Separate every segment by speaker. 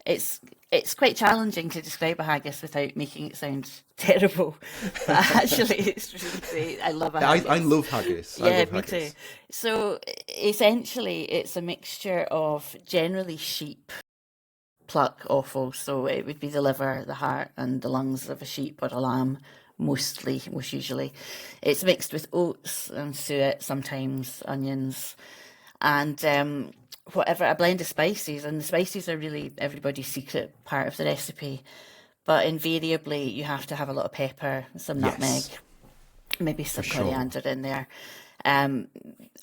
Speaker 1: It's quite challenging to describe a haggis without making it sound terrible, but actually it's really great. I love a
Speaker 2: I
Speaker 1: haggis.
Speaker 2: love haggis. I
Speaker 1: Yeah,
Speaker 2: love
Speaker 1: me too.
Speaker 2: haggis.
Speaker 1: So essentially, it's a mixture of generally sheep pluck offal. So it would be the liver, the heart, and the lungs of a sheep or a lamb, most usually. It's mixed with oats and suet, sometimes onions, and whatever, a blend of spices. And the spices are really everybody's secret part of the recipe. But invariably, you have to have a lot of pepper, some nutmeg,
Speaker 2: Yes,
Speaker 1: maybe
Speaker 2: for
Speaker 1: some
Speaker 2: sure.
Speaker 1: coriander in there. Um,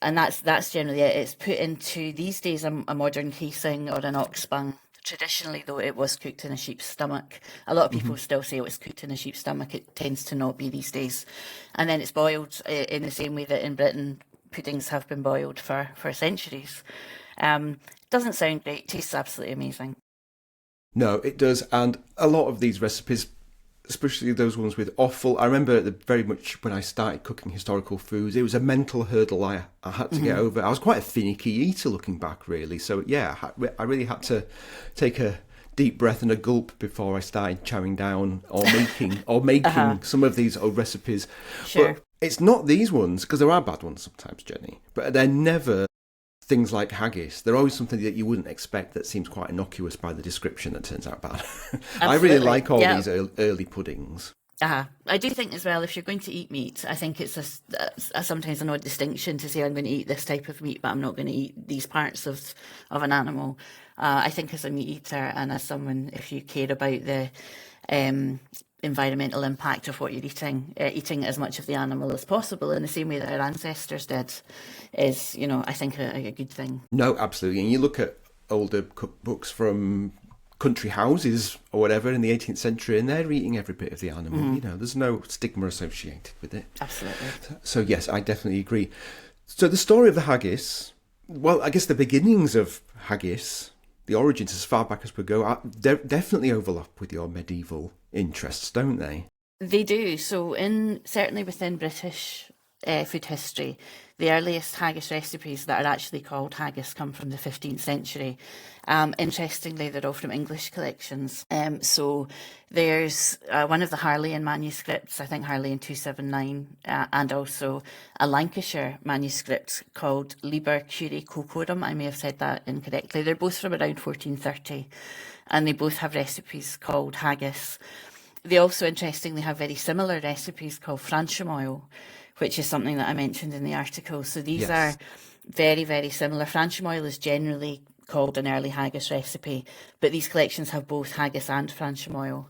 Speaker 1: and that's generally it. It's put into these days a modern casing or an ox bung. Traditionally, though, it was cooked in a sheep's stomach. A lot of
Speaker 2: Hmm.
Speaker 1: people still say it was cooked in a sheep's stomach. It tends to not be these days. And then it's boiled in the same way that in Britain puddings have been boiled for centuries. Doesn't sound great. Tastes absolutely amazing.
Speaker 2: No, it does, and a lot of these recipes, especially those ones with offal. I remember very much when I started cooking historical foods, it was a mental hurdle I had to get
Speaker 1: Hmm.
Speaker 2: over. I was quite a finicky eater looking back, really. So yeah, I really had to take a deep breath and a gulp before I started chowing down or
Speaker 1: Uh huh.
Speaker 2: making some of these old recipes.
Speaker 1: Sure.
Speaker 2: But it's not these ones because there are bad ones sometimes, Jenny. But they're never things like haggis. They're always something that you wouldn't expect that seems quite innocuous by the description that turns out bad. I really
Speaker 1: Absolutely.
Speaker 2: like all
Speaker 1: Yeah.
Speaker 2: these early puddings.
Speaker 1: I do think as well, if you're going to eat meat, I think it's sometimes an odd distinction to say I'm going to eat this type of meat, but I'm not going to eat these parts of an animal. I think as a meat eater and as someone, if you care about the um, environmental impact of what you're eating, eating as much of the animal as possible in the same way that our ancestors did, is, I think a good thing.
Speaker 2: No, absolutely. And you look at older cookbooks from country houses or whatever in the 18th century, and they're eating every bit of the animal.
Speaker 1: Hmm.
Speaker 2: There's no stigma associated with it.
Speaker 1: Absolutely.
Speaker 2: So yes, I definitely agree. So the story of the haggis, well, I guess the beginnings of haggis, the origins as far back as we go, definitely overlap with your medieval interests, don't they?
Speaker 1: They do. So, in certainly within British food history, the earliest haggis recipes that are actually called haggis come from the 15th century. Interestingly, they're all from English collections. So, there's one of the Harleian manuscripts, I think Harleian 279, and also a Lancashire manuscript called Liber Curie Cocorum. I may have said that incorrectly. They're both from around 1430, and they both have recipes called haggis. They also, interestingly, have very similar recipes called franchimoil, which is something that I mentioned in the article. So these are
Speaker 2: Yes.
Speaker 1: very, very similar. Franchimoil is generally called an early haggis recipe, but these collections have both haggis and franchimoil.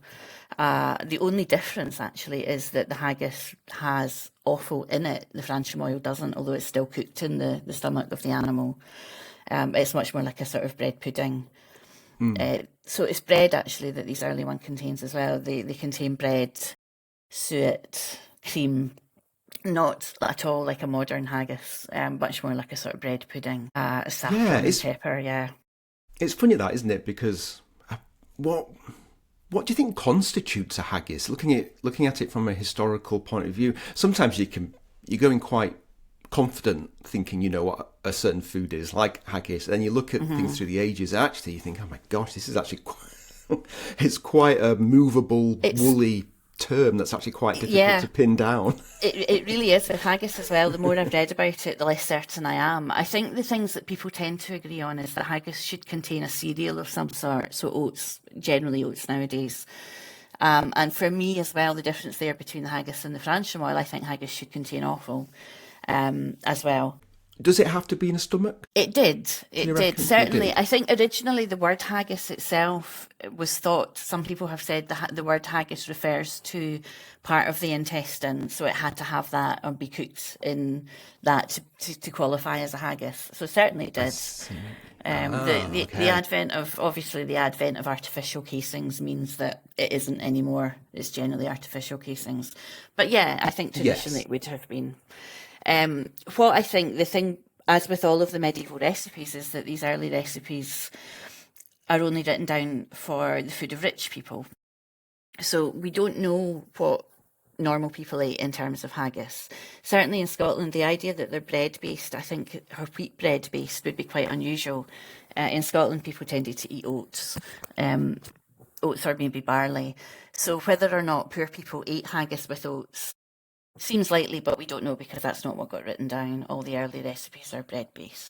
Speaker 1: The only difference, actually, is that the haggis has offal in it. The franchimoil doesn't, although it's still cooked in the stomach of the animal. It's much more like a sort of bread pudding.
Speaker 2: Mm.
Speaker 1: So it's bread actually that these early one contains as well. They contain bread, suet, cream, not at all like a modern haggis, much more like a sort of bread pudding.
Speaker 2: Yeah,
Speaker 1: Saffron and pepper, yeah.
Speaker 2: it's funny that, isn't it? Because what what do you think constitutes a haggis? Looking at it from a historical point of view, sometimes you go in quite confident, thinking you know what a certain food is, like haggis. And then you look at things
Speaker 1: Hmm.
Speaker 2: through the ages, and actually you think, oh my gosh, this is actually it's quite a movable,
Speaker 1: It's
Speaker 2: woolly term that's actually quite difficult
Speaker 1: yeah,
Speaker 2: to pin down.
Speaker 1: it really is with haggis as well. The more I've read about it, the less certain I am. I think the things that people tend to agree on is that haggis should contain a cereal of some sort, so oats, generally oats nowadays. And for me as well, the difference there between the haggis and the franchimoil, I think haggis should contain offal as well.
Speaker 2: Does it have to be in a stomach?
Speaker 1: It did.
Speaker 2: Do you
Speaker 1: It did.
Speaker 2: reckon it
Speaker 1: Certainly.
Speaker 2: did?
Speaker 1: I think originally the word haggis itself was thought, some people have said the word haggis refers to part of the intestine. So it had to have that or be cooked in that to qualify as a haggis. So certainly it
Speaker 2: I
Speaker 1: did.
Speaker 2: see.
Speaker 1: The the
Speaker 2: Okay.
Speaker 1: advent of obviously the advent of artificial casings means that it isn't anymore. It's generally artificial casings, but yeah, I think traditionally
Speaker 2: Yes.
Speaker 1: it would have been. What I think the thing, as with all of the medieval recipes, is that these early recipes are only written down for the food of rich people. So we don't know what normal people ate in terms of haggis. Certainly in Scotland, the idea that they're bread-based, I think, or wheat bread-based would be quite unusual. In Scotland, people tended to eat oats. Oats or maybe barley. So whether or not poor people ate haggis with oats seems likely, but we don't know because that's not what got written down. All the early recipes are bread based.